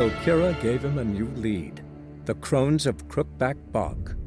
So Kira gave him a new lead, the Crones of Crookback Bog.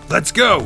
Let's go!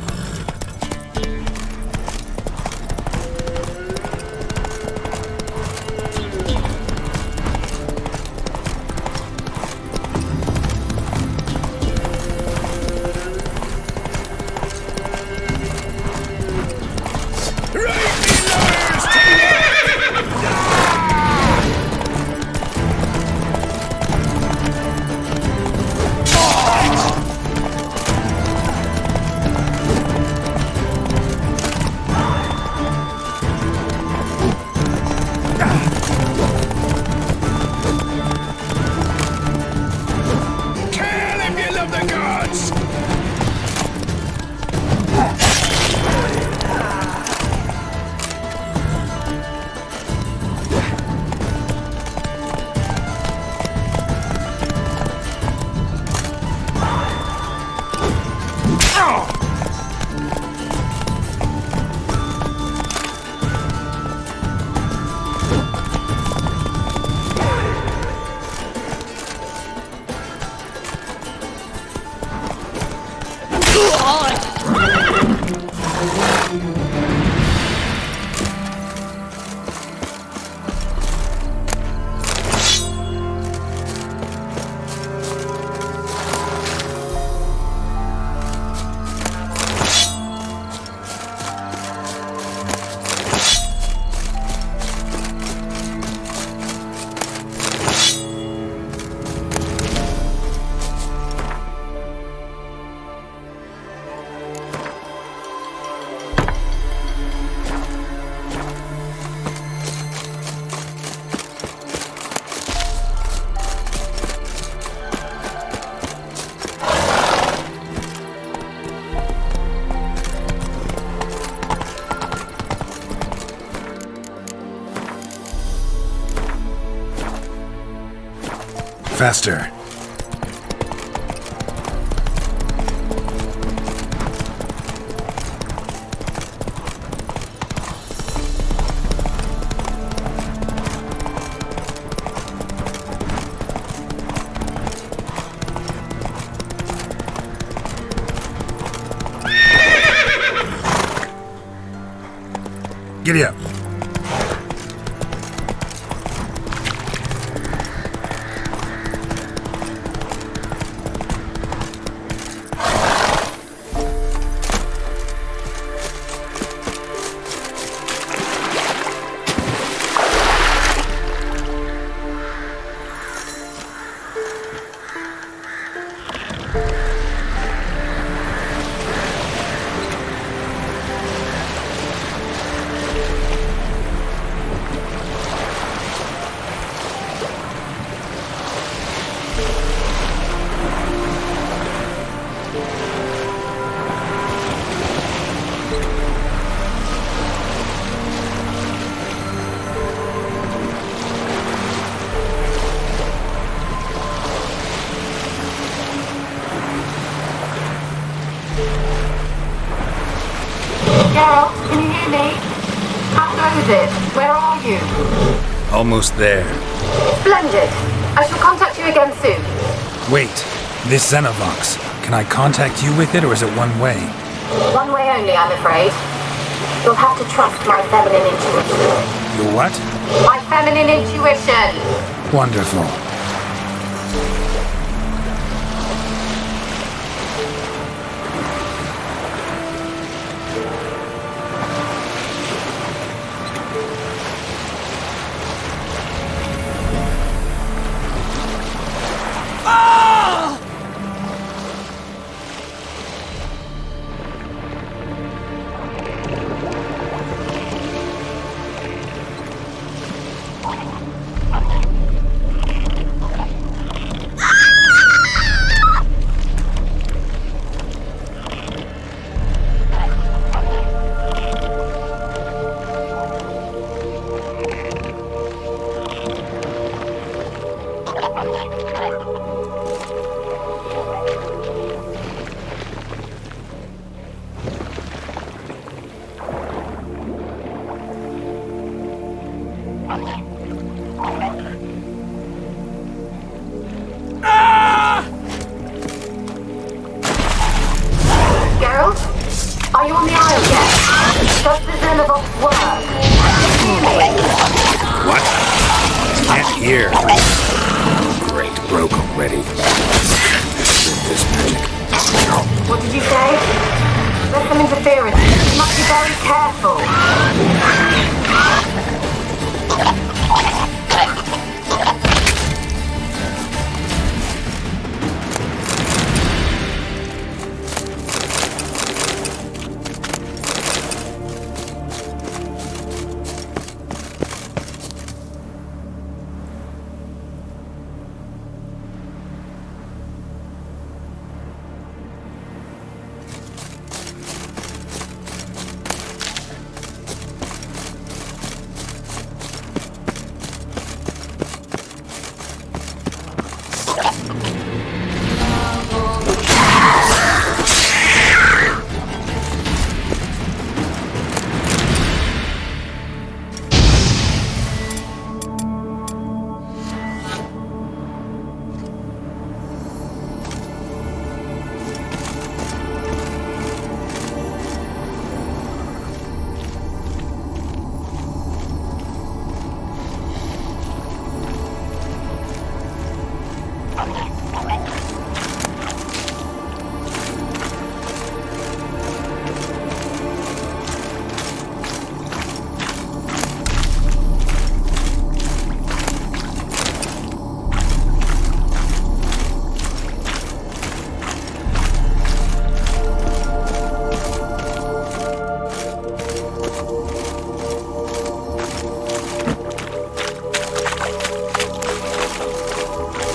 Faster. Giddy up. Geralt, can you hear me? How goes it? Where are you? Almost there. Splendid. I shall contact you again soon. Wait, this Xenovox. Can I contact you with it, or is it one way? One way only, I'm afraid. You'll have to trust my feminine intuition. Your what? My feminine intuition! Wonderful. Xenobots work? What? Can't hear. Great, broke already. This magic. What did you say? There's some interference. You must be very careful.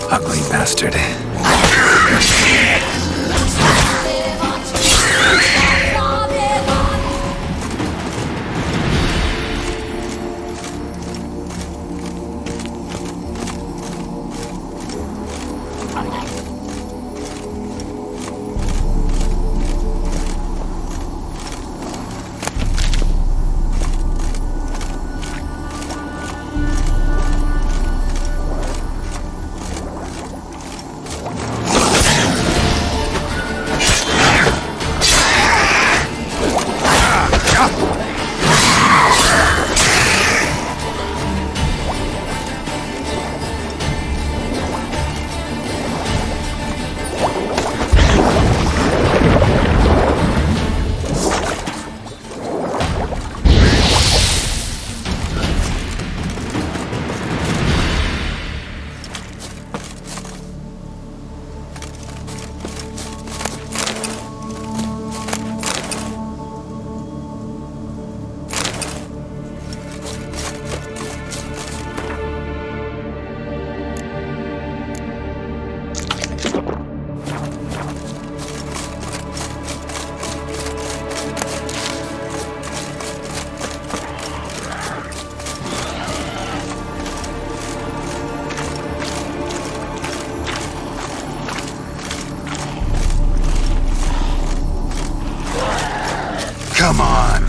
Ugly bastard. Come on.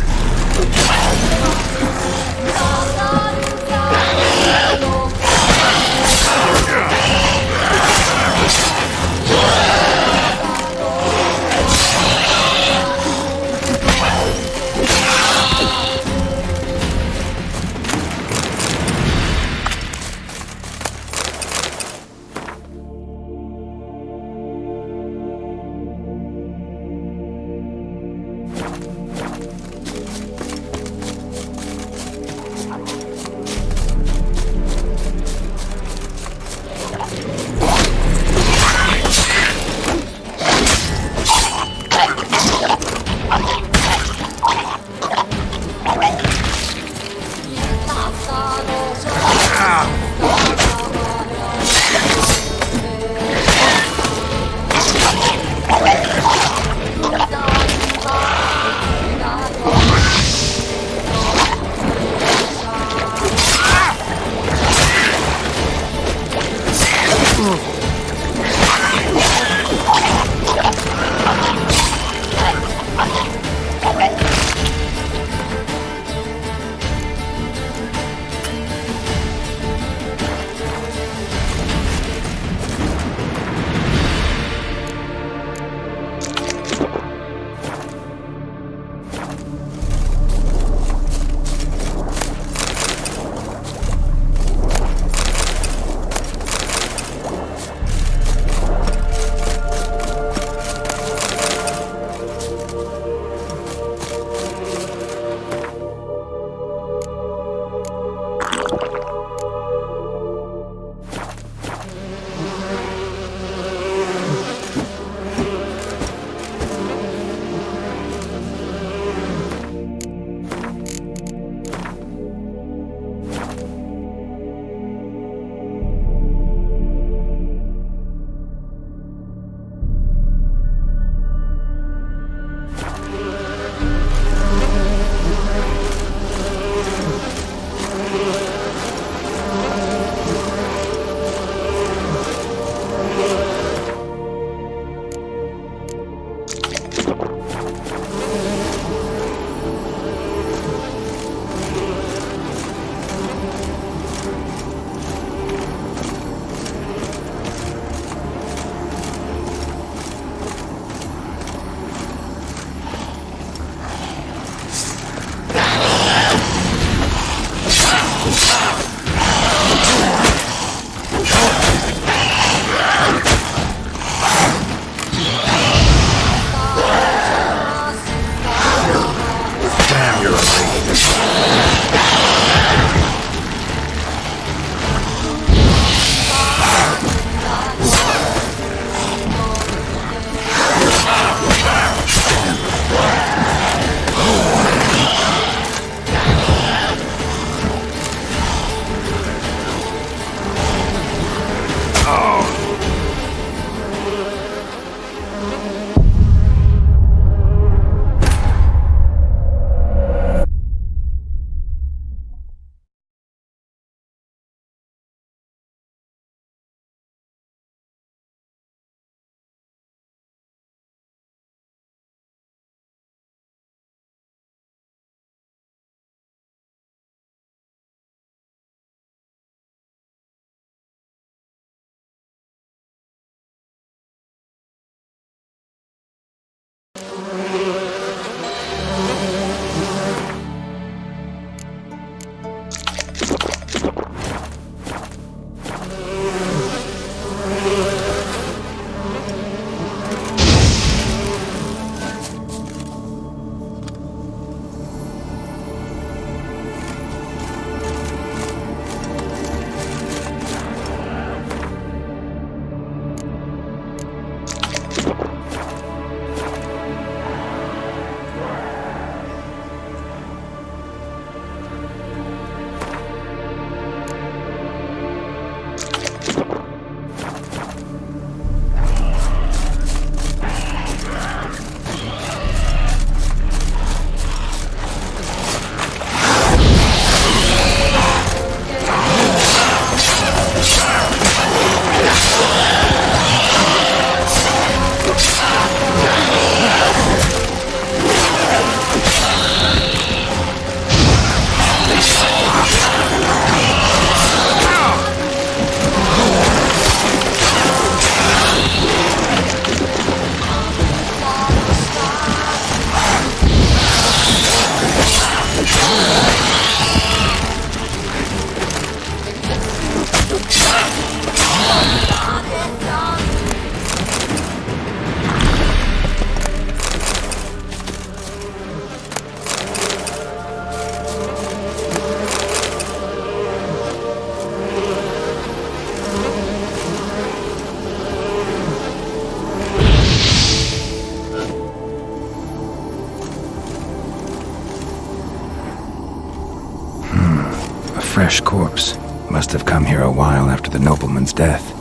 Fresh corpse. Must have come here a while after the nobleman's death.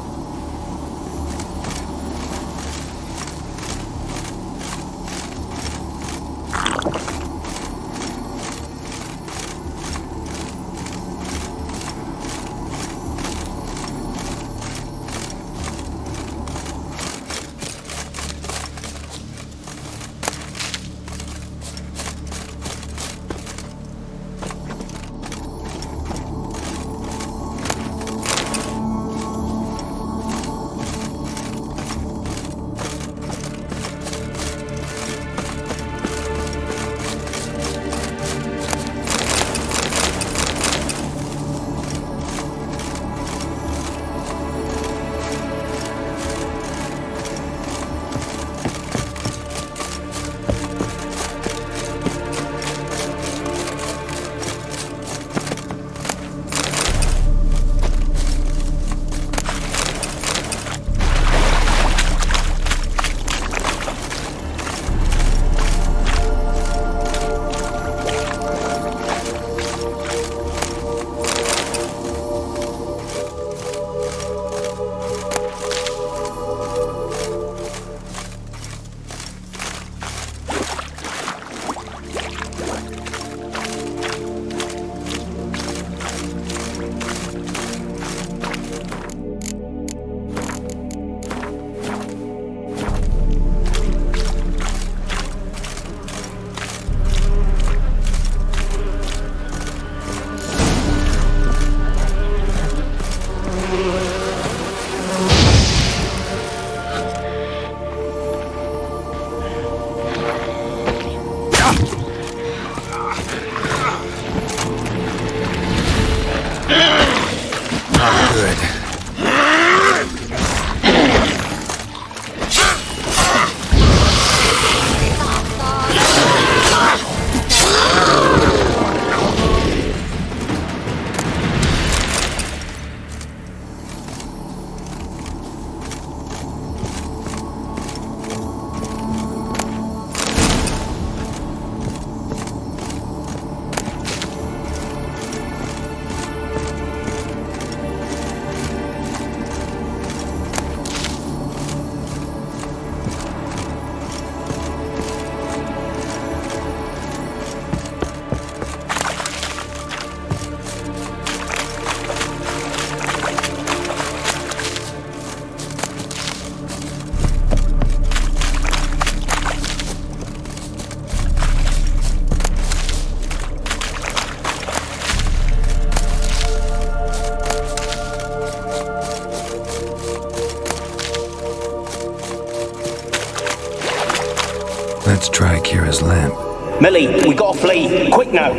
Let's try Kira's lamp. Millie, we gotta flee. Quick now.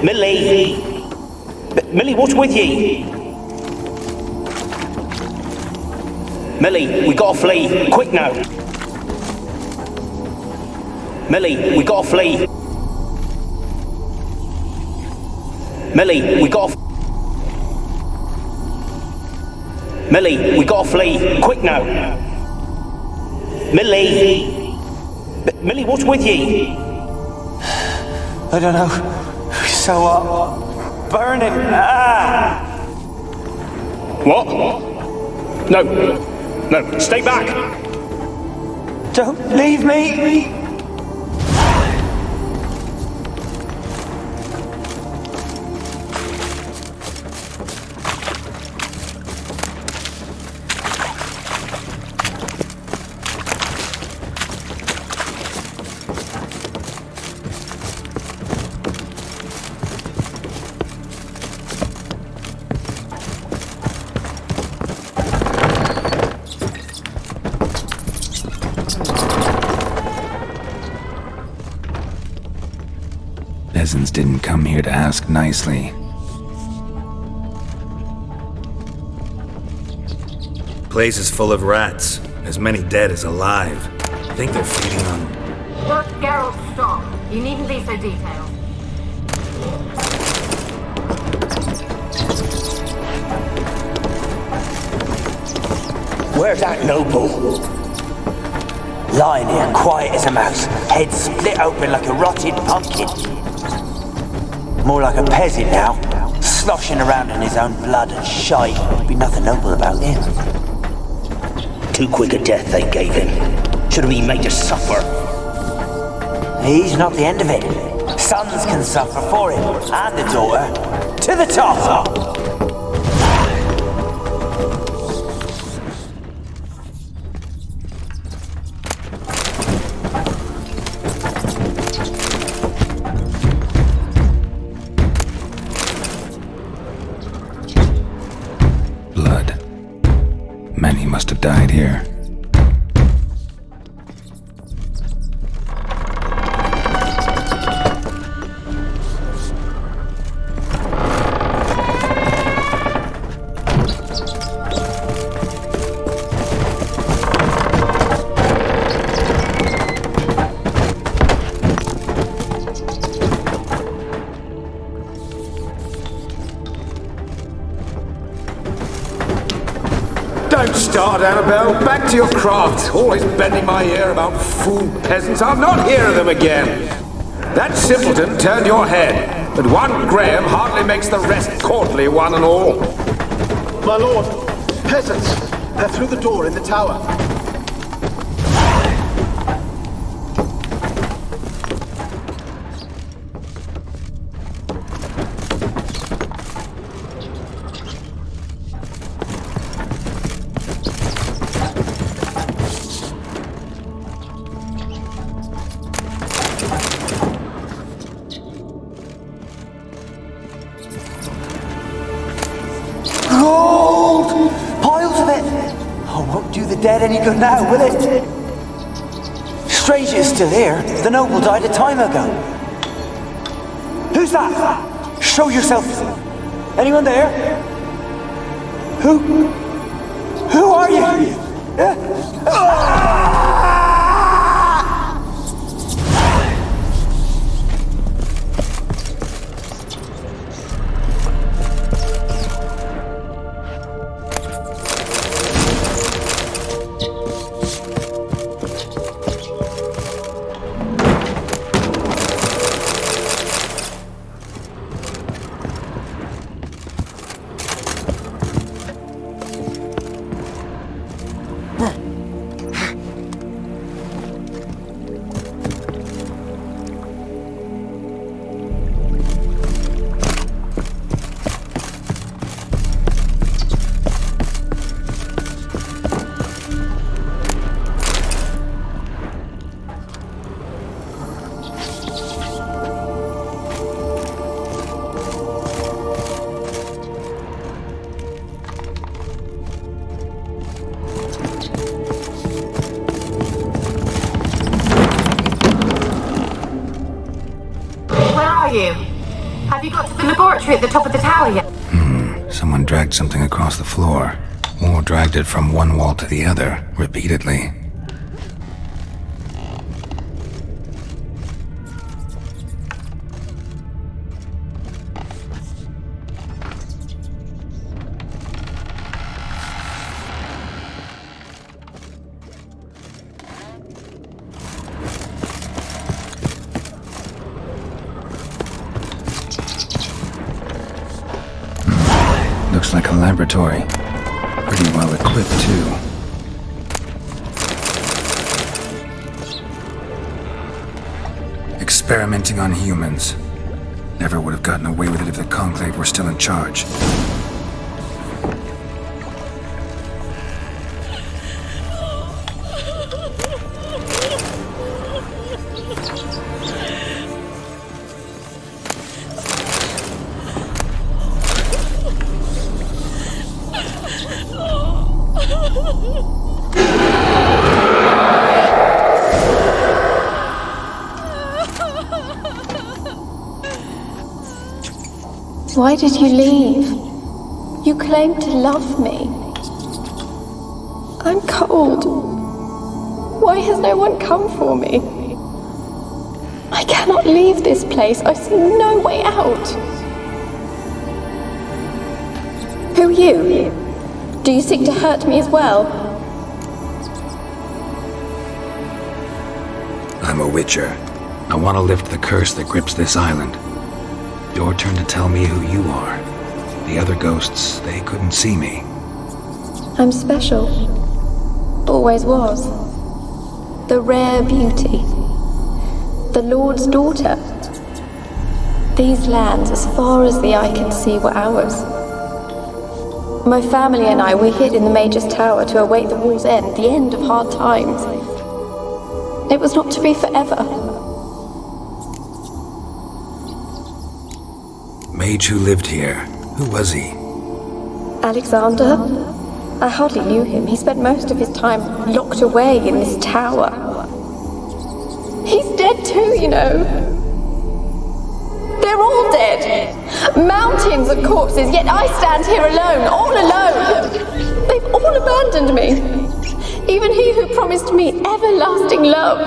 Millie. Millie, what's with ye? Millie, we gotta flee. Quick now. Millie, we gotta flee. Millie, we gotta... Millie, we gotta flee. Quick now. Millie! Millie, what's with you? I don't know. So what? Burning. Ah! What? No. No, stay back! Don't leave me! Peasants didn't come here to ask nicely. Place is full of rats. As many dead as alive. I think they're feeding on... Look, Geralt, stop. You needn't be so detailed. Where's that noble? Lying here, quiet as a mouse, head split open like a rotted pumpkin. More like a peasant now, sloshing around in his own blood and shite. Be nothing noble about him. Too quick a death they gave him. Should have been made to suffer. He's not the end of it. Sons can suffer for him, and the daughter. To the top! Blood. Many must have died here. Don't start, Annabelle. Back to your craft. Always bending my ear about fool peasants. I'll not hear of them again. That simpleton turned your head, but one Graham hardly makes the rest courtly, one and all. My lord, peasants! They're through the door in the tower. Gold! Piles of it! Oh, won't do the dead any good now, will it? Strange it's still here. The noble died a time ago. Who's that? Show yourself. Anyone there? Who are you? Have you got to the laboratory at the top of the tower yet? Someone dragged something across the floor. Or dragged it from one wall to the other, repeatedly. like a laboratory. Pretty well equipped, too. Experimenting on humans. Never would have gotten away with it if the Conclave were still in charge. Why did you leave? You claimed to love me. I'm cold. Why has no one come for me? I cannot leave this place. I see no way out. Who are you? Do you seek to hurt me as well? I'm a Witcher. I want to lift the curse that grips this island. Your turn to tell me who you are. The other ghosts, they couldn't see me. I'm special. Always was. The rare beauty. The Lord's daughter. These lands, as far as the eye can see, were ours. My family and I, we hid in the Mage's Tower to await the war's end, the end of hard times. It was not to be forever. Mage who lived here. Who was he? Alexander? I hardly knew him. He spent most of his time locked away in this tower. He's dead too, you know. They're all dead. Mountains of corpses, yet I stand here alone, all alone. They've all abandoned me. Even he who promised me everlasting love.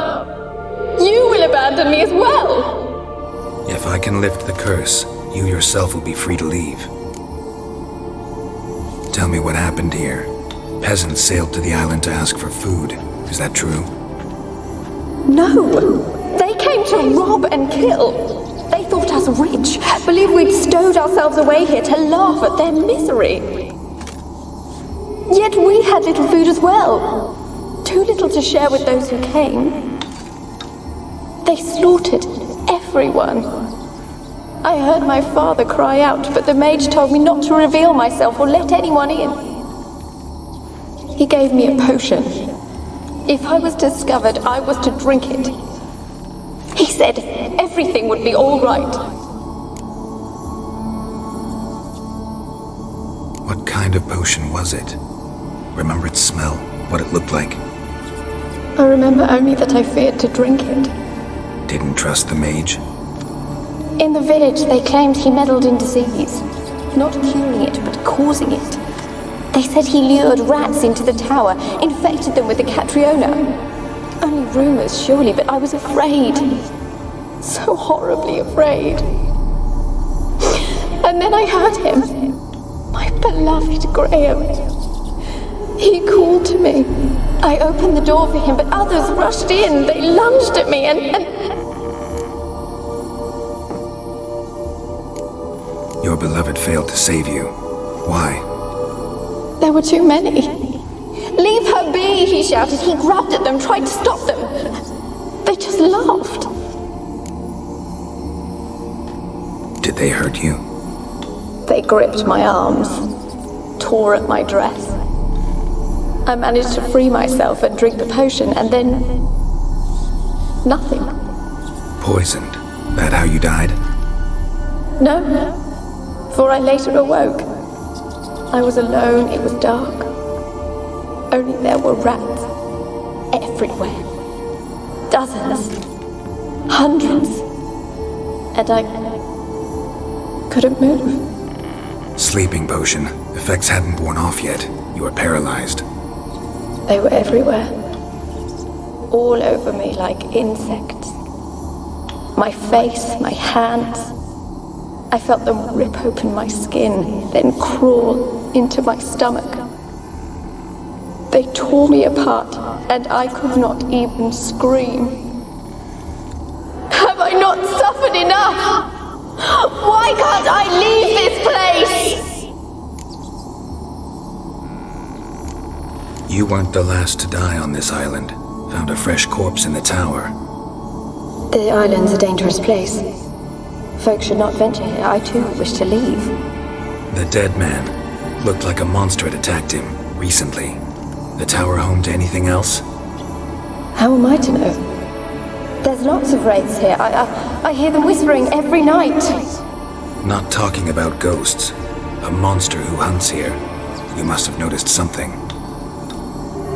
You will abandon me as well. If I can lift the curse, you yourself will be free to leave. Tell me what happened here. Peasants sailed to the island to ask for food. Is that true? No. They came to rob and kill. They thought us rich, believed we'd stowed ourselves away here to laugh at their misery. Yet we had little food as well. Too little to share with those who came. They slaughtered everyone. I heard my father cry out, but the mage told me not to reveal myself or let anyone in. He gave me a potion. If I was discovered, I was to drink it. He said everything would be all right. What kind of potion was it? Remember its smell? What it looked like? I remember only that I feared to drink it. Didn't trust the mage? In the village, they claimed he meddled in disease. Not curing it, but causing it. They said he lured rats into the tower, infected them with the Catriona. Only rumors, surely, but I was afraid. So horribly afraid. And then I heard him. My beloved Graham. He called to me. I opened the door for him, but others rushed in. They lunged at me and... Your beloved failed to save you. Why? There were too many. Leave her be, he shouted. He grabbed at them, tried to stop them. They just laughed. Did they hurt you? They gripped my arms, tore at my dress. I managed to free myself and drink the potion, and then... nothing. Poisoned? That how you died? No. For I later awoke. I was alone, it was dark. Only there were rats. Everywhere. Dozens. Hundreds. And I couldn't move. Sleeping potion. Effects hadn't worn off yet. You were paralyzed. They were everywhere. All over me like insects. My face, my hands. I felt them rip open my skin, then crawl into my stomach. They tore me apart, and I could not even scream. Have I not suffered enough? Why can't I leave this place? You weren't the last to die on this island. Found a fresh corpse in the tower. The island's a dangerous place. Folks should not venture here. I too wish to leave. The dead man. Looked like a monster had attacked him, recently. The tower home to anything else? How am I to know? There's lots of wraiths here. I hear them whispering every night. Not talking about ghosts. A monster who hunts here. You must have noticed something.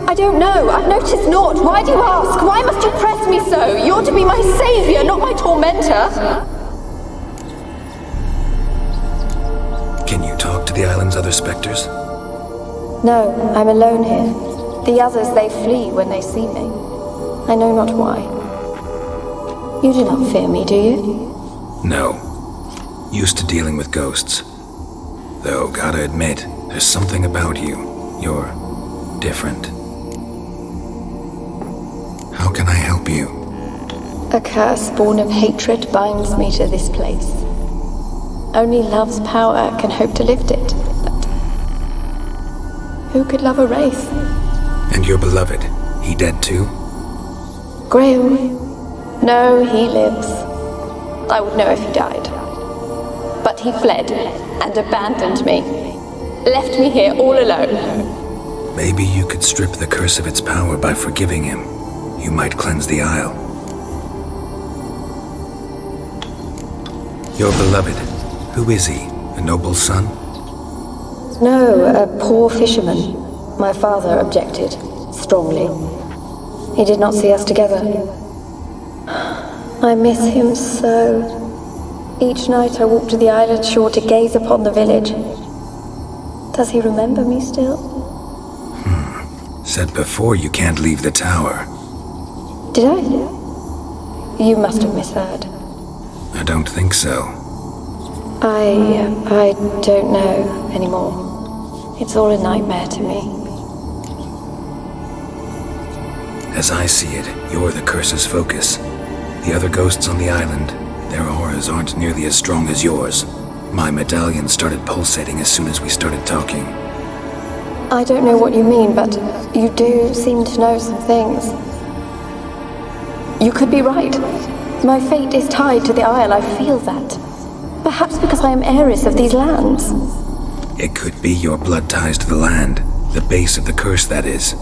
I don't know. I've noticed naught. Why do you ask? Why must you press me so? You're to be my savior, not my tormentor. Can you talk to the island's other specters? No, I'm alone here. The others, they flee when they see me. I know not why. You do not fear me, do you? No. Used to dealing with ghosts. Though, gotta admit, there's something about you. You're different. How can I help you? A curse born of hatred binds me to this place. Only love's power can hope to lift it. But who could love a wraith? And your beloved, he dead too? Graham? No, he lives. I would know if he died. But he fled and abandoned me. Left me here all alone. Maybe you could strip the curse of its power by forgiving him. You might cleanse the isle. Your beloved, who is he? A noble son? No, a poor fisherman. My father objected, strongly. He did not see us together. I miss him so. Each night I walk to the island shore to gaze upon the village. Does he remember me still? Said before you can't leave the tower. Did I? You must have misheard. I don't think so. I don't know anymore. It's all a nightmare to me. As I see it, you're the curse's focus. The other ghosts on the island, their auras aren't nearly as strong as yours. My medallion started pulsating as soon as we started talking. I don't know what you mean, but you do seem to know some things. You could be right. My fate is tied to the Isle, I feel that. Perhaps because I am heiress of these lands. It could be your blood ties to the land, the base of the curse, that is.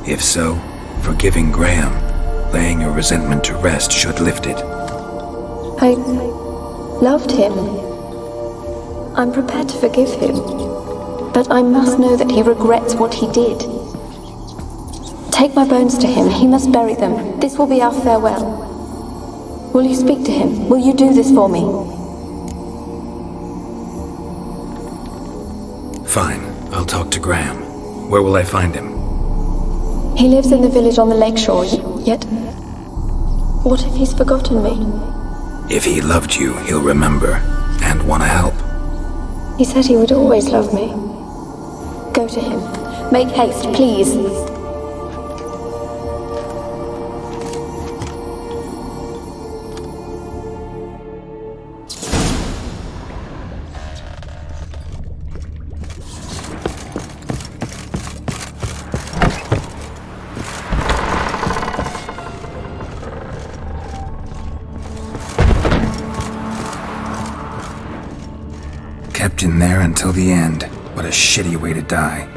If so, forgiving Graham, laying your resentment to rest should lift it. I loved him. I'm prepared to forgive him. But I must know that he regrets what he did. Take my bones to him. He must bury them. This will be our farewell. Will you speak to him? Will you do this for me? Fine. I'll talk to Graham. Where will I find him? He lives in the village on the lakeshore, yet... What if he's forgotten me? If he loved you, he'll remember, and want to help. He said he would always love me. Go to him. Make haste, please. Kept in there until the end. What a shitty way to die.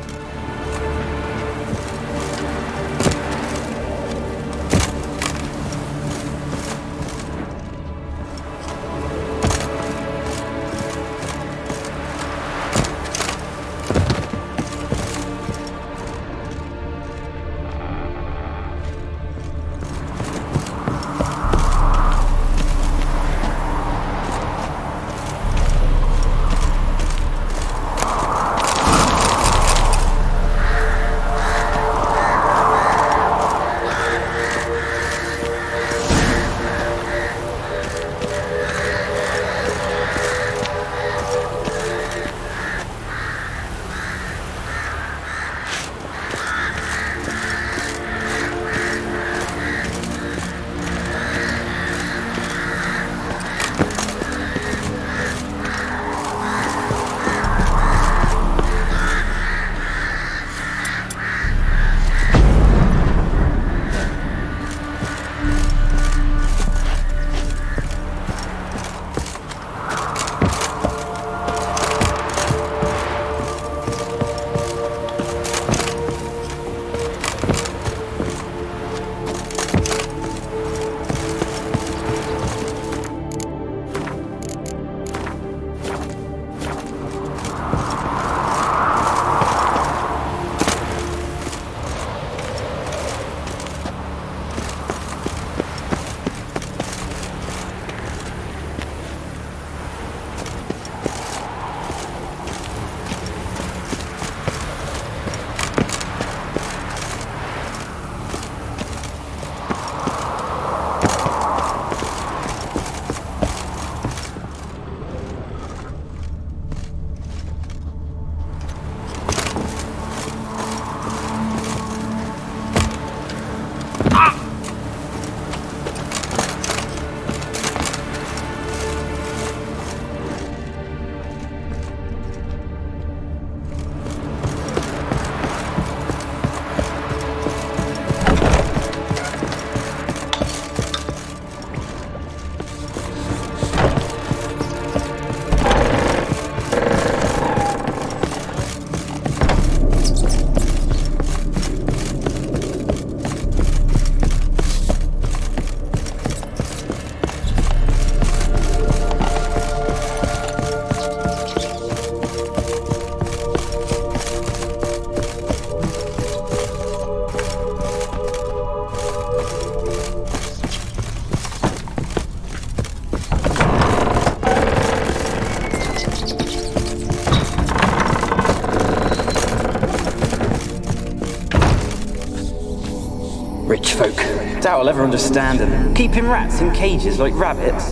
Rich folk. Doubt I'll ever understand them. Keeping rats in cages like rabbits.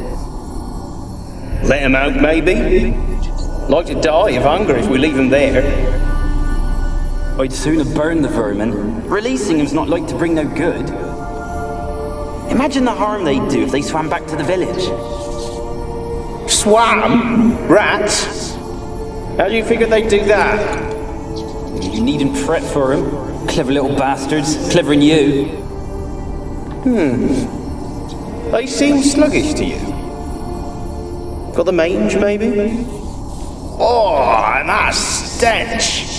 Let him out, maybe? Like to die of hunger if we leave him there. I'd sooner burn the vermin. Releasing him's not like to bring no good. Imagine the harm they'd do if they swam back to the village. Swam? Rats? How do you figure they'd do that? You needn't fret for him. Clever little bastards. Clever than you. They seem sluggish to you. Got the mange, maybe? Oh, and that stench!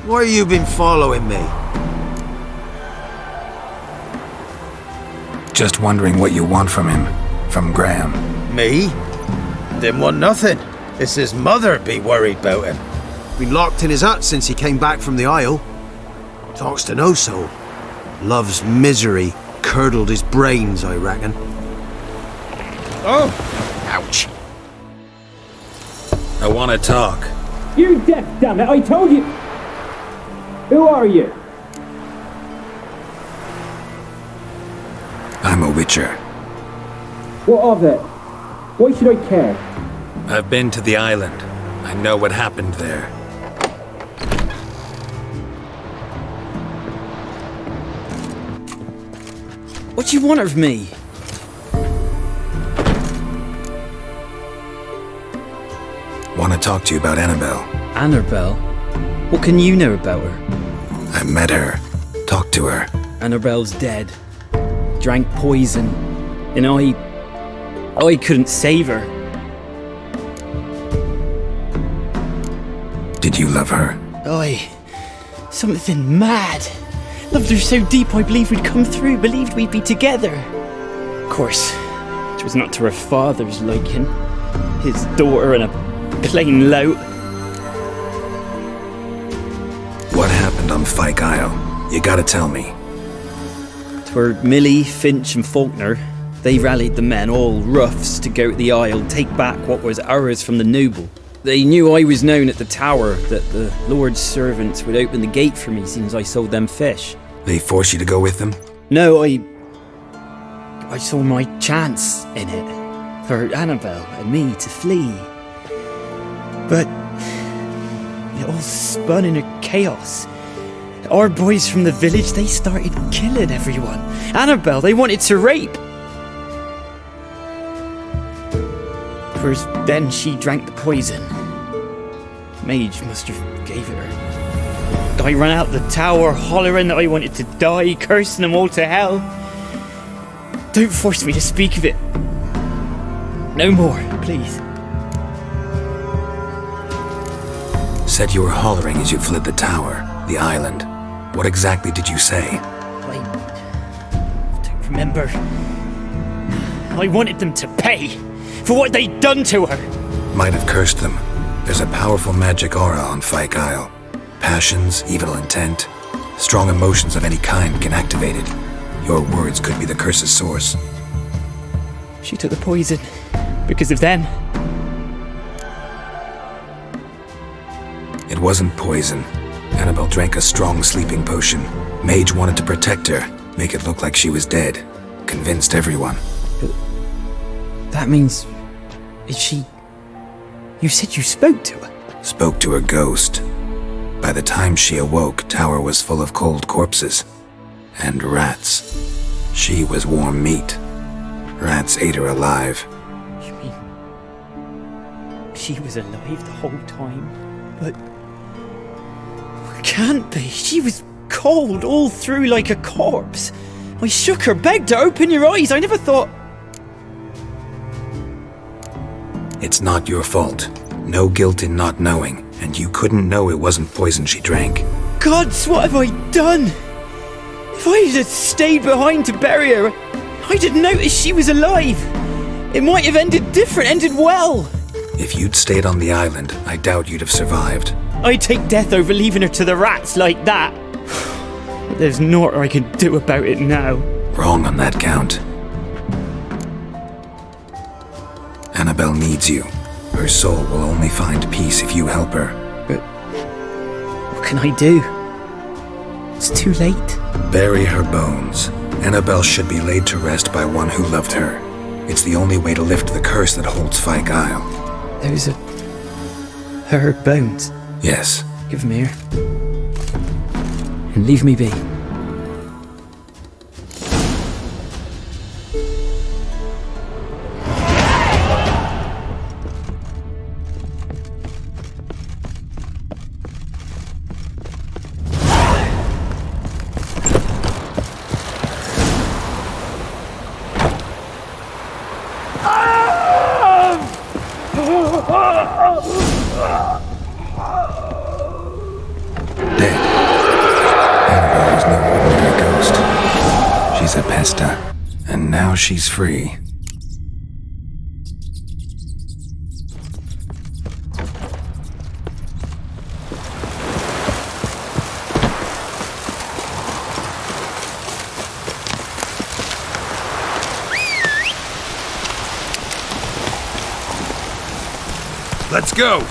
Why you been following me? Just wondering what you want from him. From Graham. Me? Didn't want nothing. It's his mother be worried about him. Been locked in his hut since he came back from the Isle. Talks to no soul. Love's misery curdled his brains, I reckon. Oh! Ouch. I want to talk. You deaf, damn it! I told you! Who are you? I'm a witcher. What of it? Why should I care? I've been to the island. I know what happened there. What do you want of me? Want to talk to you about Annabelle. Annabelle? What can you know about her? I met her. Talked to her. Annabelle's dead. Drank poison. And I couldn't save her. Did you love her? Something mad. Loved her so deep I believed we'd come through, believed we'd be together. Of course, it was not to her father's liking. His daughter and a plain lout. What happened on Fyke Isle? You gotta tell me. 'Twere Millie, Finch and Faulkner. They rallied the men, all roughs, to go to the Isle, take back what was ours from the noble. They knew I was known at the tower, that the Lord's servants would open the gate for me since I sold them fish. They forced you to go with them? No, I saw my chance in it, for Annabelle and me to flee. But It all spun in a chaos. Our boys from the village, they started killing everyone. Annabelle, they wanted to rape. First, then she drank the poison. Mage must have gave it her. I ran out the tower, hollering that I wanted to die, cursing them all to hell. Don't force me to speak of it. No more, please. Said you were hollering as you fled the tower, the island. What exactly did you say? I don't remember. I wanted them to pay for what they'd done to her. Might have cursed them. There's a powerful magic aura on Fyke Isle. Passions, evil intent, strong emotions of any kind can activate it. Your words could be the curse's source. She took the poison because of them. It wasn't poison. Annabelle drank a strong sleeping potion. Mage wanted to protect her, make it look like she was dead. Convinced everyone. That means... Is she... You said you spoke to her? Spoke to her ghost. By the time she awoke, Tower was full of cold corpses. And rats. She was warm meat. Rats ate her alive. You mean... She was alive the whole time? But... Can't be. She was cold all through like a corpse. I shook her, begged her, open your eyes. I never thought... It's not your fault. No guilt in not knowing, and you couldn't know it wasn't poison she drank. Gods, what have I done? If I had stayed behind to bury her, I didn't notice she was alive. It might have ended different, ended well. If you'd stayed on the island, I doubt you'd have survived. I'd take death over leaving her to the rats like that. But there's naught I can do about it now. Wrong on that count. Annabelle needs you. Her soul will only find peace if you help her. But what can I do? It's too late. Bury her bones. Annabelle should be laid to rest by one who loved her. It's the only way to lift the curse that holds Fyke Isle. Those are... her bones? Yes. Give them here. And leave me be. She's free. Let's go!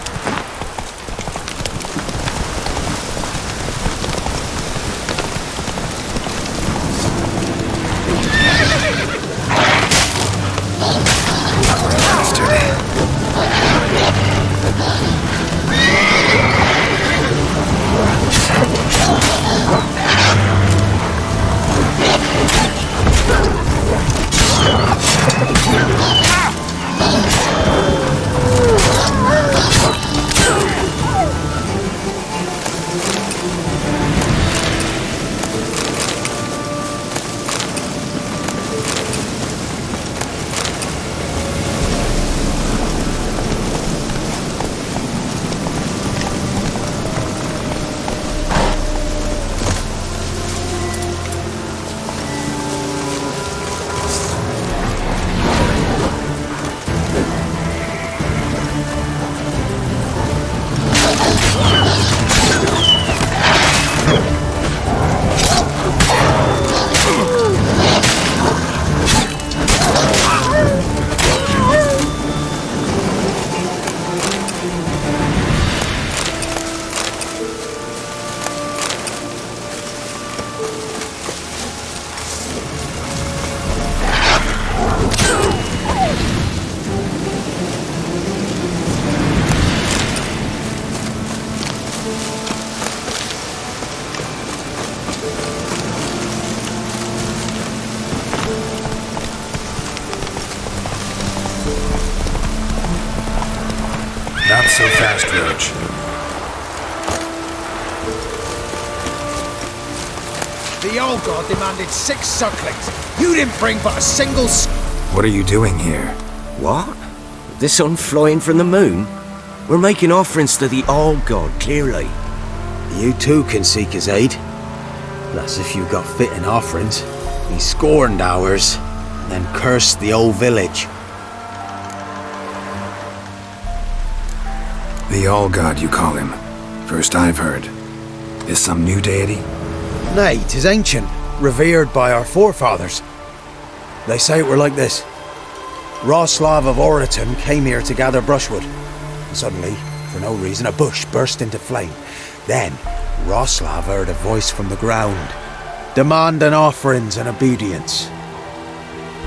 The old god demanded 6 sucklings. You didn't bring but a single What are you doing here? What? The sun flying from the moon? We're making offerings to the old god, clearly. You too can seek his aid. That's if you got fitting offerings. He scorned ours, then cursed the old village. The All-God, you call him. First I've heard. Is some new deity? Nay, 'tis ancient, revered by our forefathers. They say it were like this. Roslav of Oriton came here to gather brushwood. And suddenly, for no reason, a bush burst into flame. Then, Roslav heard a voice from the ground, demanding offerings and obedience.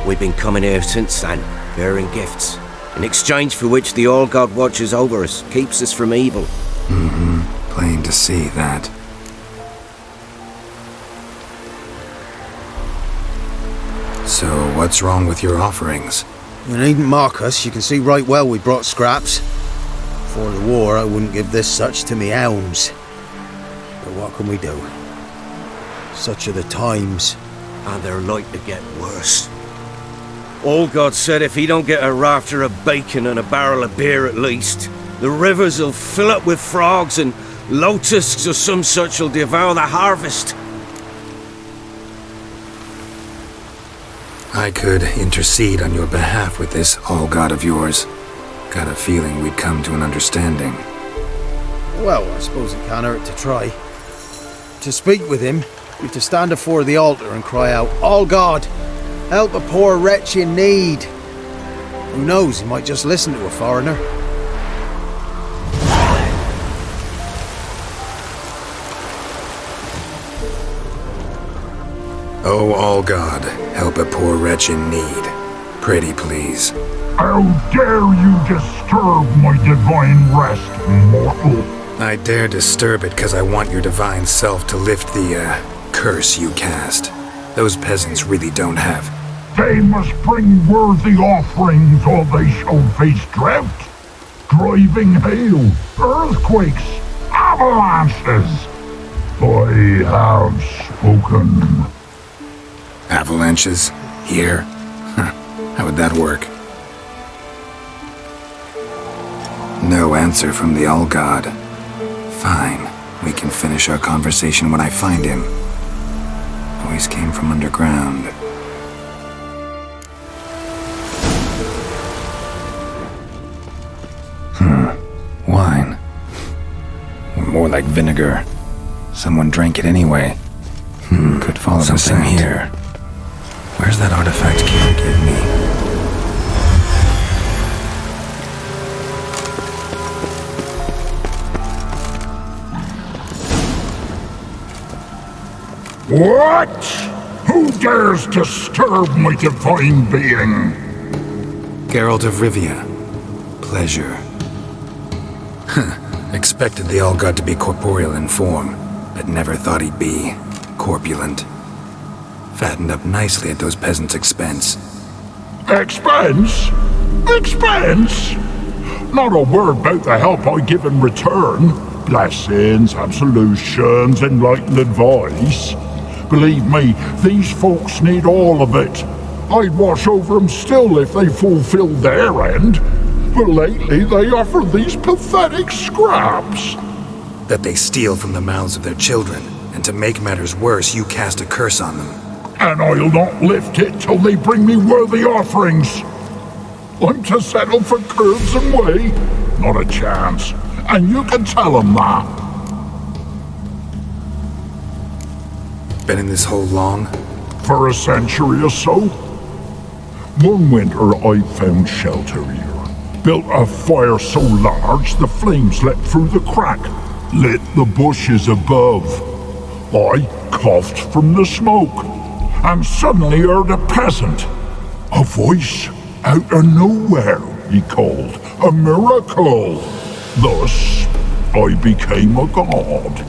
We've been coming here since then, bearing gifts, in exchange for which the All-God watches over us, keeps us from evil. Mm-hmm. Plain to see that. So, what's wrong with your offerings? You needn't mock us, you can see right well we brought scraps. Before the war, I wouldn't give this such to me hounds. But what can we do? Such are the times. And they're like to get worse. All God said if he don't get a rafter of bacon and a barrel of beer at least, the rivers will fill up with frogs and locusts or some such will devour the harvest. I could intercede on your behalf with this All-God of yours. Got a feeling we'd come to an understanding. Well, I suppose it can't hurt to try. To speak with him, you've to stand before the altar and cry out, "All God, help a poor wretch in need." Who knows, he might just listen to a foreigner. Oh, All-God, help a poor wretch in need. Pretty please. How dare you disturb my divine rest, mortal? I dare disturb it because I want your divine self to lift the, curse you cast. Those peasants really don't have. They must bring worthy offerings or they shall face drought, driving hail, earthquakes, avalanches. I have spoken. Avalanches? Here? How would that work? No answer from the All-God. Fine. We can finish our conversation when I find him. Voice came from underground. Wine. Or more like vinegar. Someone drank it anyway. Could follow something here. Where's that artifact Kira gave me? What? Who dares disturb my divine being? Geralt of Rivia. Pleasure. Expected the All-God to be corporeal in form, but never thought he'd be corpulent. Fattened up nicely at those peasants' expense. Expense? Expense? Not a word about the help I give in return. Blessings, absolutions, enlightened advice. Believe me, these folks need all of it. I'd watch over them still if they fulfilled their end. But lately they offer these pathetic scraps. That they steal from the mouths of their children, and to make matters worse, you cast a curse on them. And I'll not lift it till they bring me worthy offerings. I'm to settle for curves and whey? Not a chance. And you can tell them that. Been in this hole long? For a century or so. One winter I found shelter here. Built a fire so large the flames leapt through the crack, lit the bushes above. I coughed from the smoke, and suddenly heard a peasant. A voice out of nowhere, he called. A miracle. Thus, I became a god.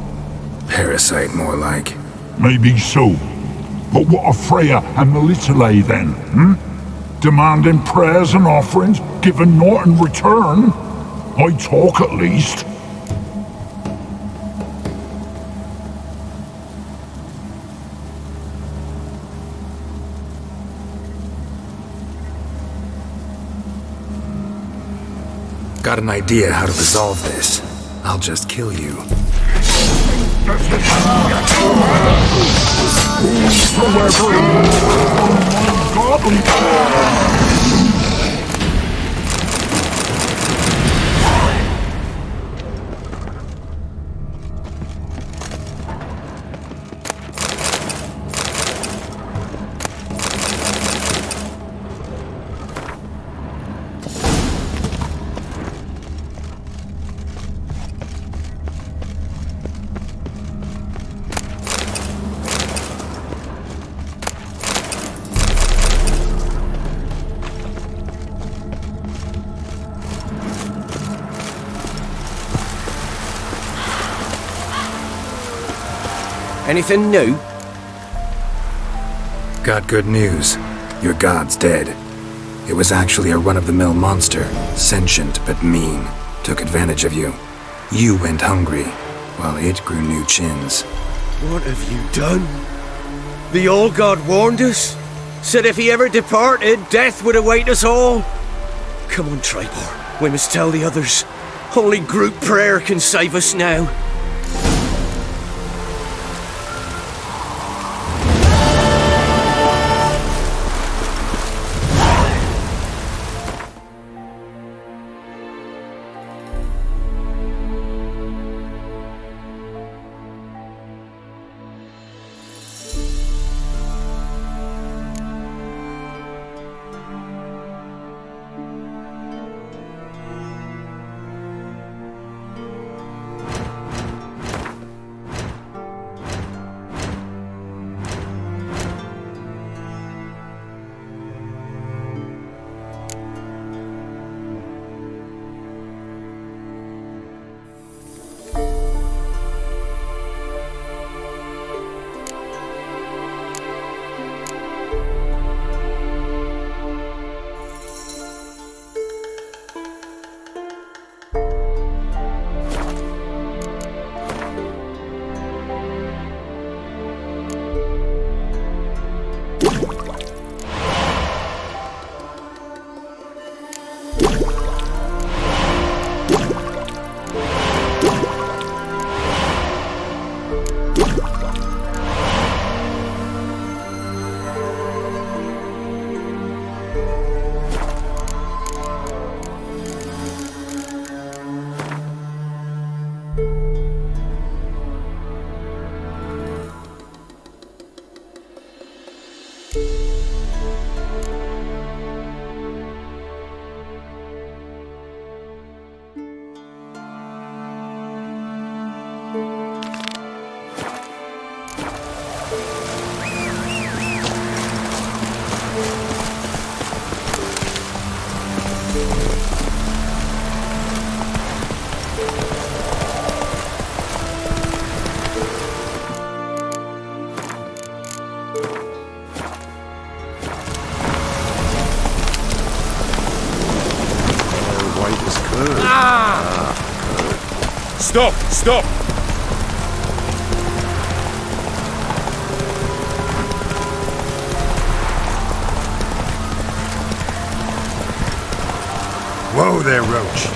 Parasite, more like. Maybe so. But what of Freya and Melitele then, Demanding prayers and offerings, giving naught in return? I talk at least. got an idea how to resolve this. I'll just kill you. Anything new? Got good news. Your god's dead. It was actually a run-of-the-mill monster, sentient but mean. Took advantage of you. You went hungry, while it grew new chins. What have you done? The old god warned us. Said if he ever departed, death would await us all. Come on, Tribor. We must tell the others. Only group prayer can save us now. Stop! Stop! Whoa there, Roach.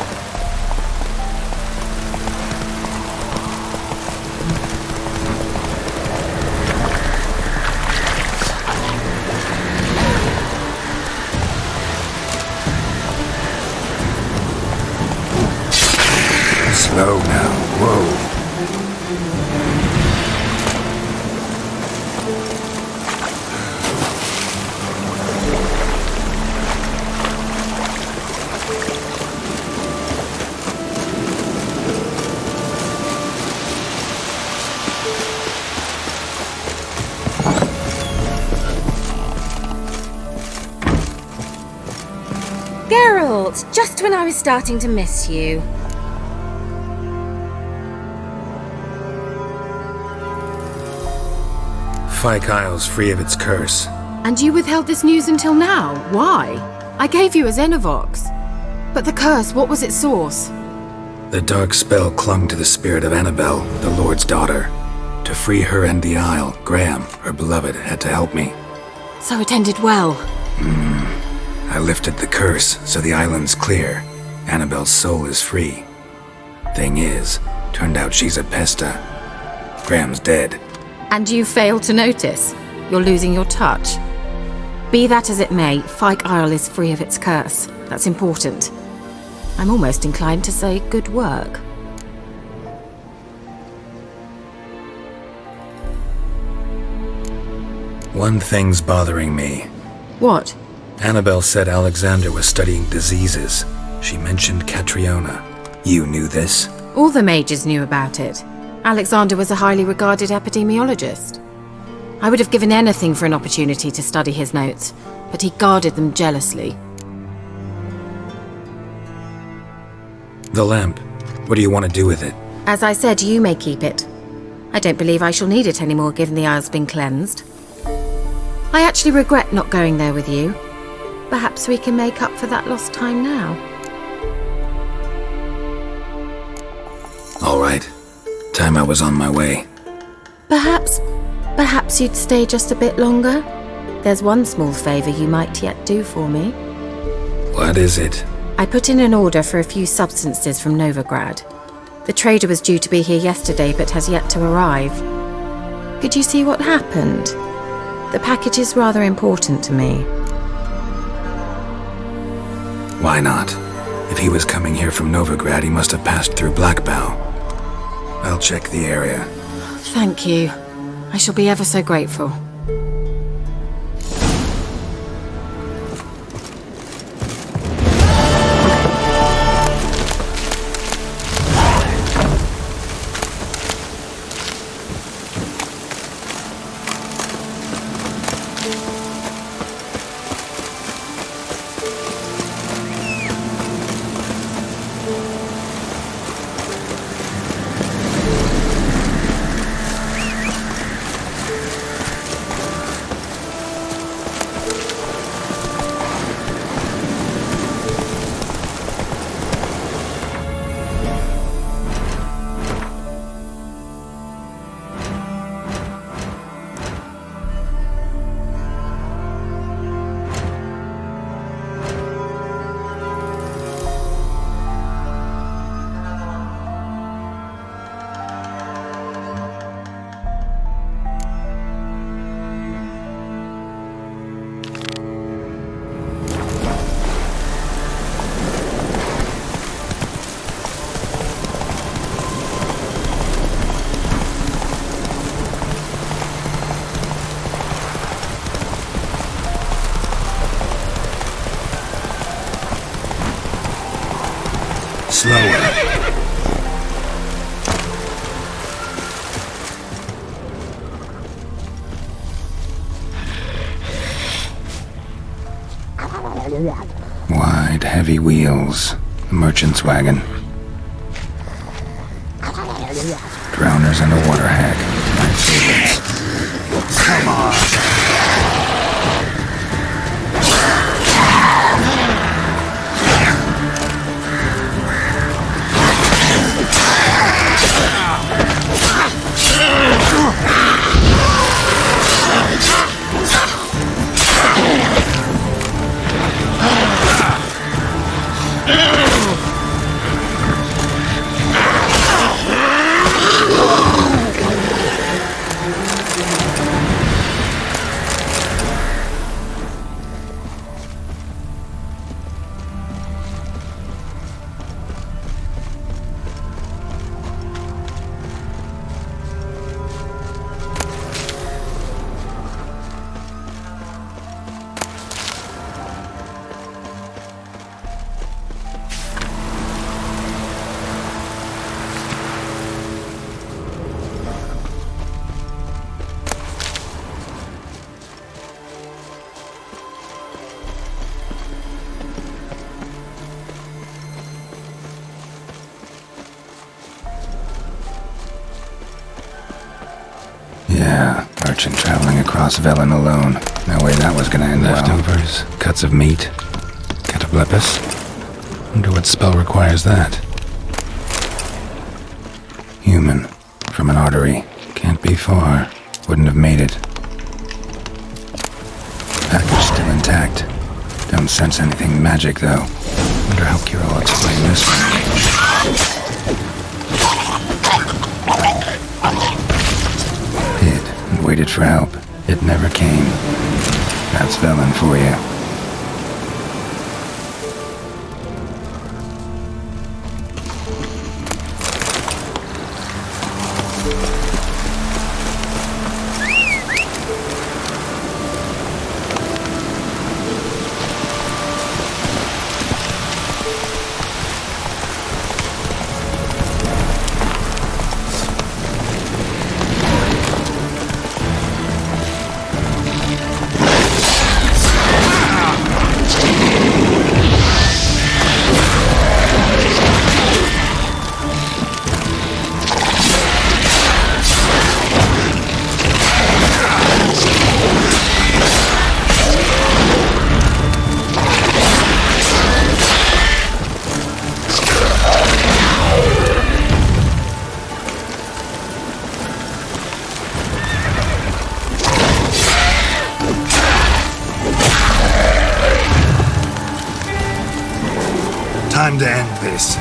Slow now. Whoa. Geralt, just when I was starting to miss you. Fyke Isle's free of its curse. And you withheld this news until now? Why? I gave you a Xenovox. But the curse, what was its source? The dark spell clung to the spirit of Annabelle, the Lord's daughter. To free her and the Isle, Graham, her beloved, had to help me. So it ended well. I lifted the curse, so the island's clear. Annabelle's soul is free. Thing is, turned out she's a pesta. Graham's dead. And you failed to notice? You're losing your touch. Be that as it may, Fyke Isle is free of its curse. That's important. I'm almost inclined to say good work. One thing's bothering me. What? Annabelle said Alexander was studying diseases. She mentioned Catriona. You knew this? All the mages knew about it. Alexander was a highly regarded epidemiologist. I would have given anything for an opportunity to study his notes, but he guarded them jealously. The lamp. What do you want to do with it? As I said, you may keep it. I don't believe I shall need it anymore, given the Isle's been cleansed. I actually regret not going there with you. Perhaps we can make up for that lost time now. All right. Time I was on my way. Perhaps you'd stay just a bit longer? There's one small favor you might yet do for me. What is it? I put in an order for a few substances from Novigrad. The trader was due to be here yesterday, but has yet to arrive. Could you see what happened? The package is rather important to me. Why not? If he was coming here from Novigrad, he must have passed through Blackbow. I'll check the area. Thank you. I shall be ever so grateful. Slower. Wide, heavy wheels. Merchant's wagon. Drowners and a water hag. My favorites. Come on. Yeah, merchant traveling across Velen alone. No way that was gonna end well. Leftovers, cuts of meat, cataplepis. Wonder what spell requires that. Human, from an artery. Can't be far. Wouldn't have made it. Package still intact. Don't sense anything magic though. Wonder how Kira will explain this one. Hid and waited for help. It never came. That's Velen for you. Time to end this.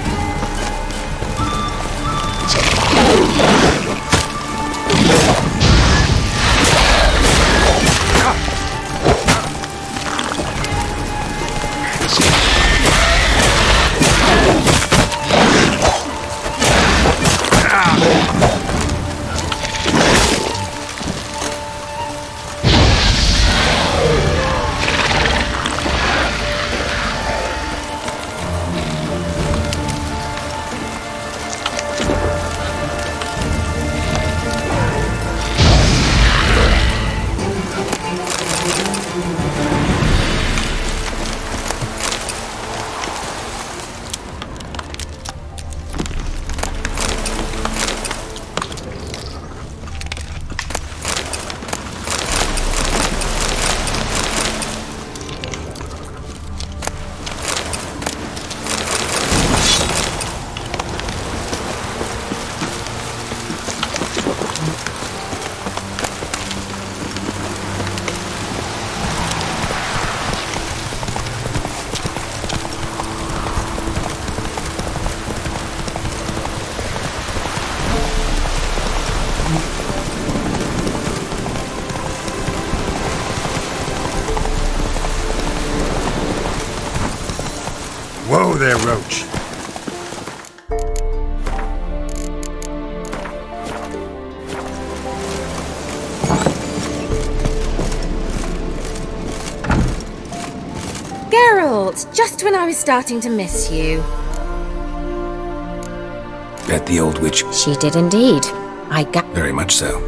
Whoa there, Roach. Geralt, just when I was starting to miss you. Bet the old witch. She did indeed. Very much so.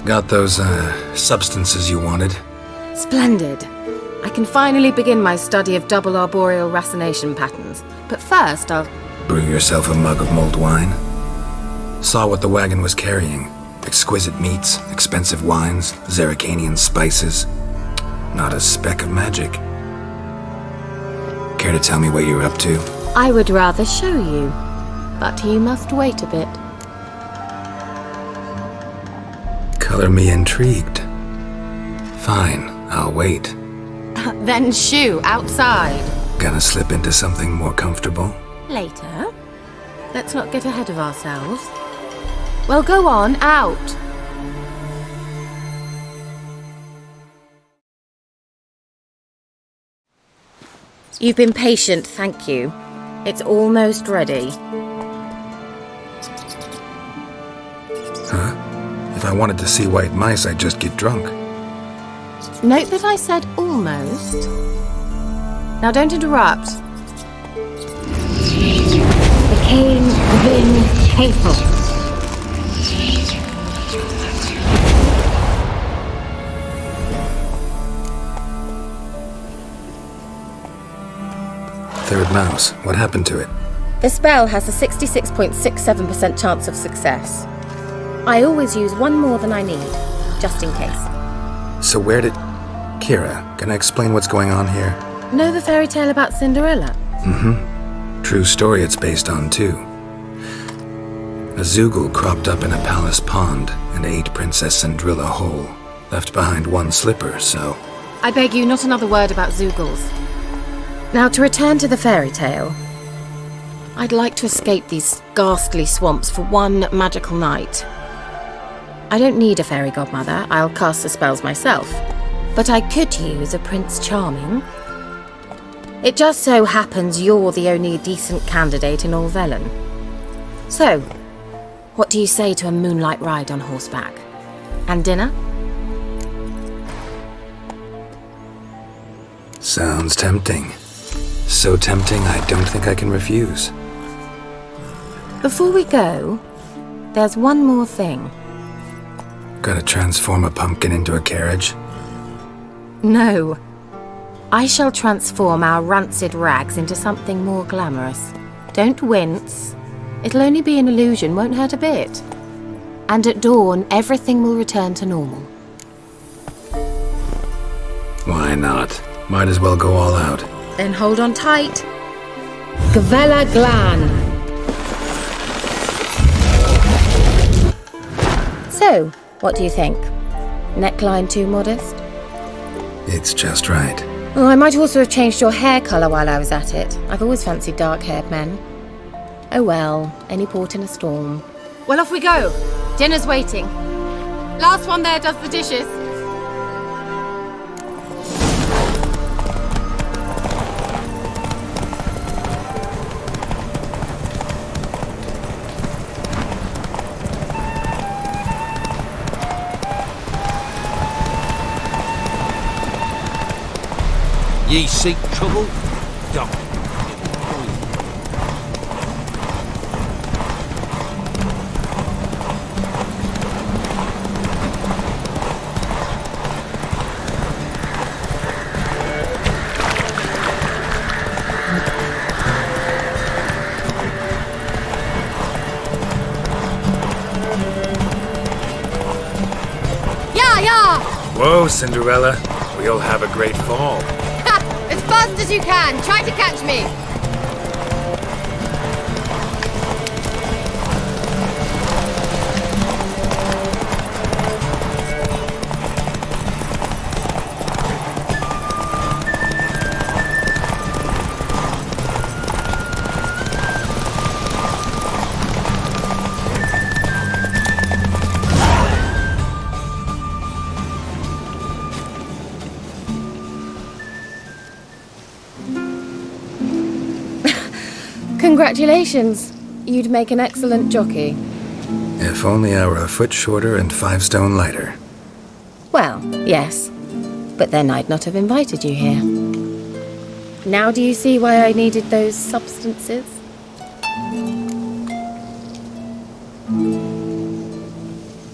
Got those, substances you wanted? Splendid. I can finally begin my study of double arboreal racination patterns. But first, I'll... Brew yourself a mug of mulled wine? Saw what the wagon was carrying. Exquisite meats, expensive wines, Zerrikanian spices. Not a speck of magic. Care to tell me what you're up to? I would rather show you. But you must wait a bit. Color me intrigued. Fine, I'll wait. Then shoo, outside. Gonna slip into something more comfortable? Later. Let's not get ahead of ourselves. Well, go on, out. You've been patient, thank you. It's almost ready. Huh? If I wanted to see white mice, I'd just get drunk. Note that I said almost. Now don't interrupt. The cane within faithful. third mouse. What happened to it? The spell has a 66.67% chance of success. I always use one more than I need, just in case. So where did... Kira, can I explain what's going on here? Know the fairy tale about Cinderella? Mm-hmm. True story it's based on, too. A Zoogle cropped up in a palace pond and ate Princess Cinderella whole. Left behind one slipper, so... I beg you, not another word about Zoogles. Now, to return to the fairy tale, I'd like to escape these ghastly swamps for one magical night. I don't need a fairy godmother, I'll cast the spells myself. But I could use a Prince Charming. It just so happens you're the only decent candidate in all Velen. So, what do you say to a moonlight ride on horseback? And dinner? Sounds tempting. So tempting, I don't think I can refuse. Before we go, there's one more thing. Gotta transform a pumpkin into a carriage? No. I shall transform our rancid rags into something more glamorous. Don't wince. It'll only be an illusion, won't hurt a bit. And at dawn, everything will return to normal. Why not? Might as well go all out. Then hold on tight. Gavella Glan. So, what do you think? Neckline too modest? It's just right. Oh, I might also have changed your hair colour while I was at it. I've always fancied dark-haired men. Oh well, any port in a storm. Well, off we go. Dinner's waiting. Last one there does the dishes. Ye seek trouble? Don't. Whoa, Cinderella. We'll have a great fall. As fast as you can. Try to catch me. Congratulations. You'd make an excellent jockey. If only I were a foot shorter and 5 stone lighter. Well, yes. But then I'd not have invited you here. Now do you see why I needed those substances?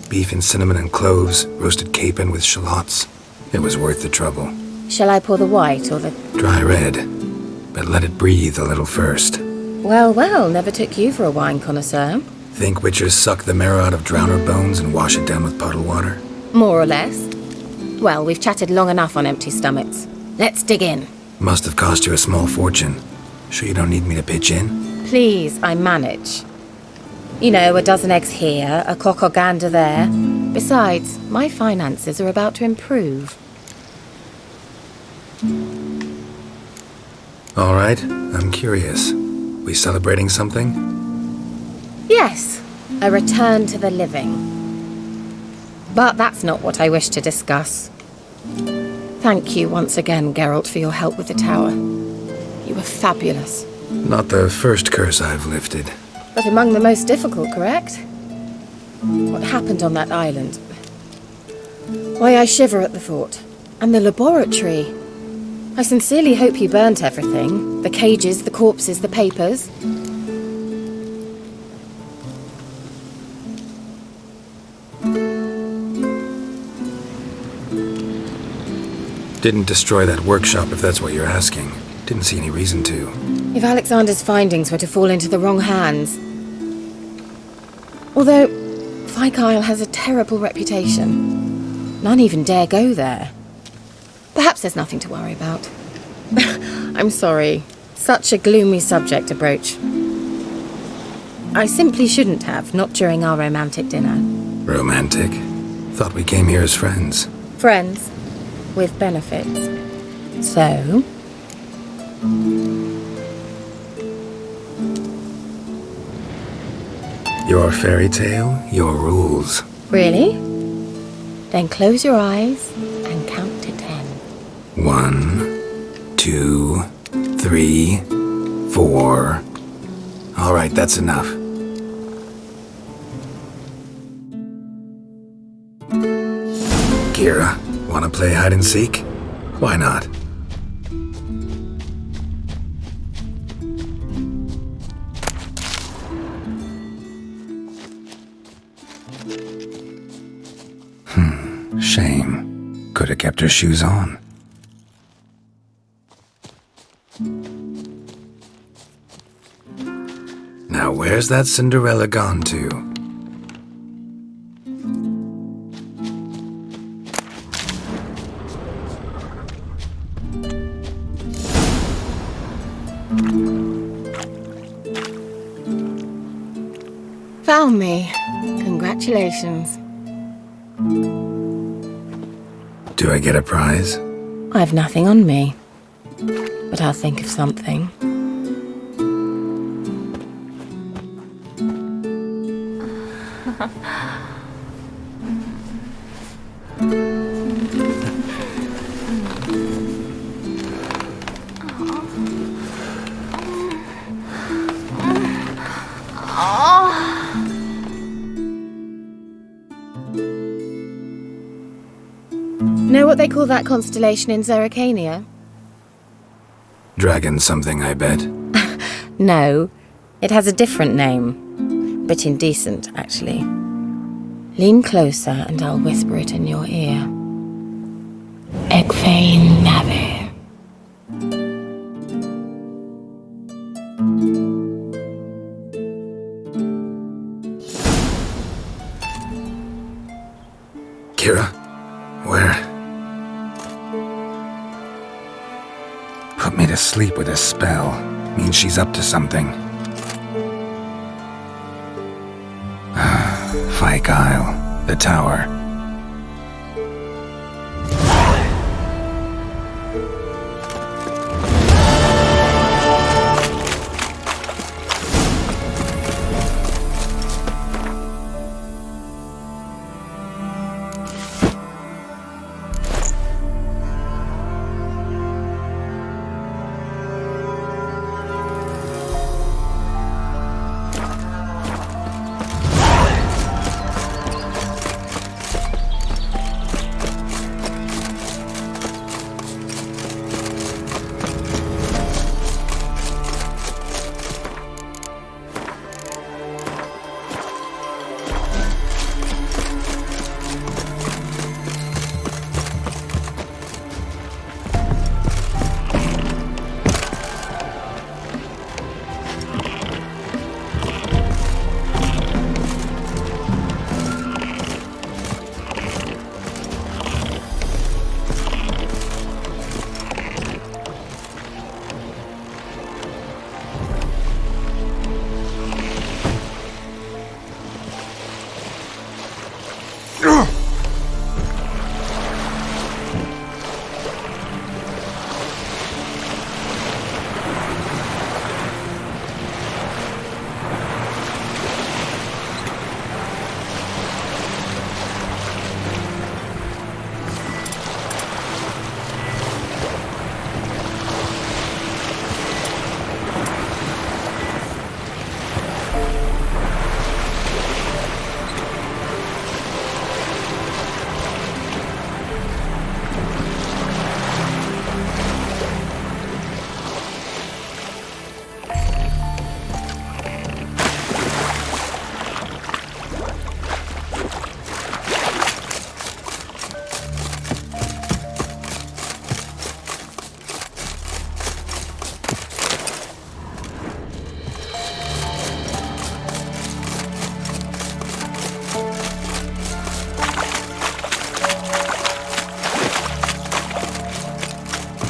Beef and cinnamon and cloves, roasted capon with shallots. It was worth the trouble. Shall I pour the white or the... Dry red, but let it breathe a little first. Well, well, never took you for a wine connoisseur. Think witchers suck the marrow out of drowner bones and wash it down with puddle water? More or less. Well, we've chatted long enough on empty stomachs. Let's dig in. Must have cost you a small fortune. Sure you don't need me to pitch in? Please, I manage. You know, a dozen eggs here, a cock or gander there. Besides, my finances are about to improve. All right, I'm curious. We celebrating something? Yes, a return to the living. But that's not what I wish to discuss. Thank you once again, Geralt, for your help with the tower. You were fabulous. Not the first curse I've lifted. But among the most difficult, correct? What happened on that island? Why, I shiver at the thought. And the laboratory. I sincerely hope you burnt everything. The cages, the corpses, the papers. Didn't destroy that workshop if that's what you're asking. Didn't see any reason to. If Alexander's findings were to fall into the wrong hands... Although, Fyke Isle has a terrible reputation. None even dare go there. Perhaps there's nothing to worry about. I'm sorry. Such a gloomy subject to broach. I simply shouldn't have, not during our romantic dinner. Romantic? Thought we came here as friends. Friends, with benefits. So... Your fairy tale, your rules. Really? Then close your eyes and count to 10. 1, 2, 3, 4. All right, that's enough. Kira, wanna play hide and seek? Why not? Shame. Could have kept her shoes on. Now where's that Cinderella gone to? Found me. Congratulations. Do I get a prize? I've nothing on me. But I'll think of something. Know what they call that constellation in Zerrikania? Dragon something, I bet. No, it has a different name. But indecent, actually. Lean closer and I'll whisper it in your ear. Egfain Nave. Kira? Where? Put me to sleep with a spell. Means she's up to something. Fyke Isle, the tower.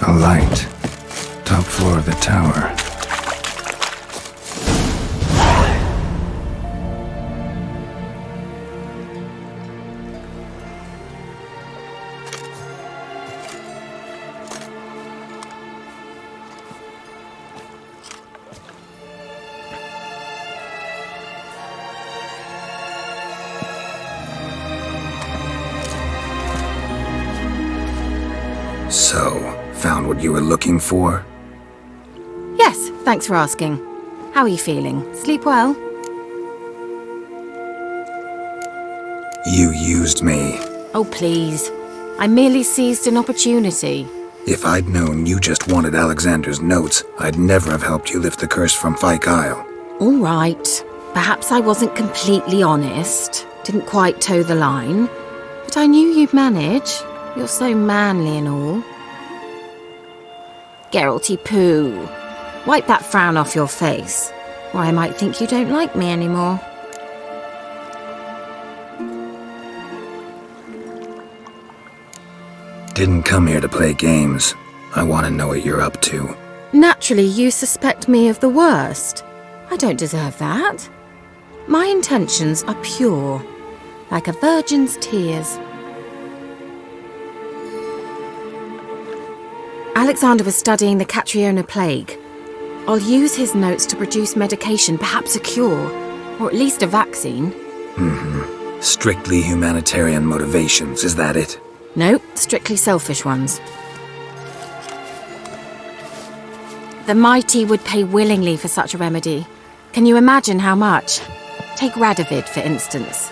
A light. Top floor of the tower. So, found what you were looking for? Yes, thanks for asking. How are you feeling? Sleep well? You used me. Oh, please. I merely seized an opportunity. If I'd known you just wanted Alexander's notes, I'd never have helped you lift the curse from Fyke Isle. All right. Perhaps I wasn't completely honest. Didn't quite toe the line. But I knew you'd manage. You're so manly and all. Geralty poo. Wipe that frown off your face, or I might think you don't like me anymore. Didn't come here to play games. I want to know what you're up to. Naturally, you suspect me of the worst. I don't deserve that. My intentions are pure, like a virgin's tears. Alexander was studying the Catriona plague. I'll use his notes to produce medication, perhaps a cure, or at least a vaccine. Strictly humanitarian motivations, is that it? Nope, strictly selfish ones. The mighty would pay willingly for such a remedy. Can you imagine how much? Take Radovid, for instance.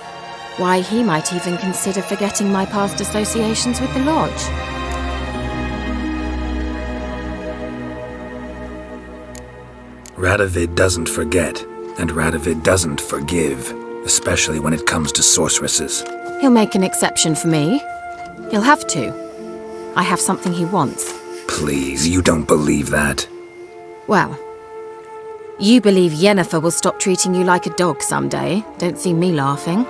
Why, he might even consider forgetting my past associations with the Lodge. Radovid doesn't forget, and Radovid doesn't forgive, especially when it comes to sorceresses. He'll make an exception for me. He'll have to. I have something he wants. Please, you don't believe that. Well, you believe Yennefer will stop treating you like a dog someday. Don't see me laughing.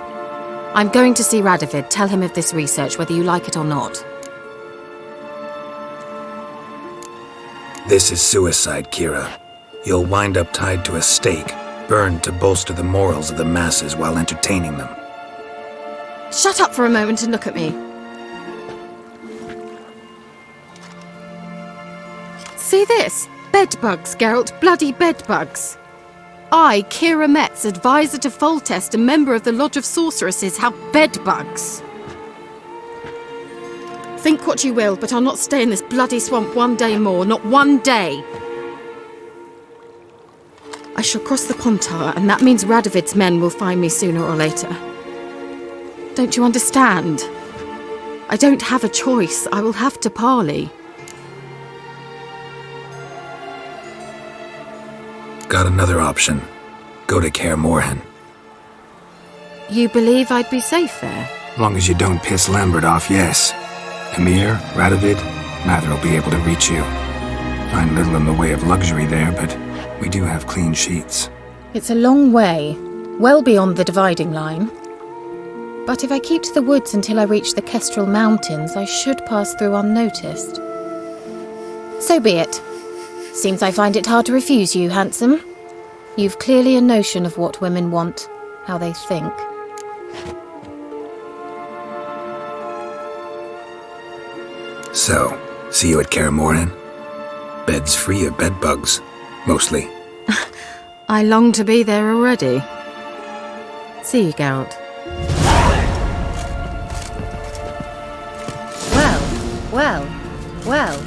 I'm going to see Radovid, tell him of this research, whether you like it or not. This is suicide, Kira. You'll wind up tied to a stake, burned to bolster the morals of the masses while entertaining them. Shut up for a moment and look at me. See this? Bedbugs, Geralt. Bloody bedbugs. I, Kira Metz, advisor to Foltest, a member of the Lodge of Sorceresses, have bedbugs. Think what you will, but I'll not stay in this bloody swamp one day more. Not one day. I shall cross the Pontar, and that means Radovid's men will find me sooner or later. Don't you understand? I don't have a choice. I will have to parley. Got another option. Go to Kaer Morhen. You believe I'd be safe there? Long as you don't piss Lambert off, yes. Emir, Radovid, neither will be able to reach you. Find little in the way of luxury there, but we do have clean sheets. It's a long way, well beyond the dividing line. But if I keep to the woods until I reach the Kestrel Mountains, I should pass through unnoticed. So be it. Seems I find it hard to refuse you, handsome. You've clearly a notion of what women want, how they think. So, see you at Kaer Morhen? Beds free of bedbugs, mostly. I long to be there already. See you, Geralt. Well.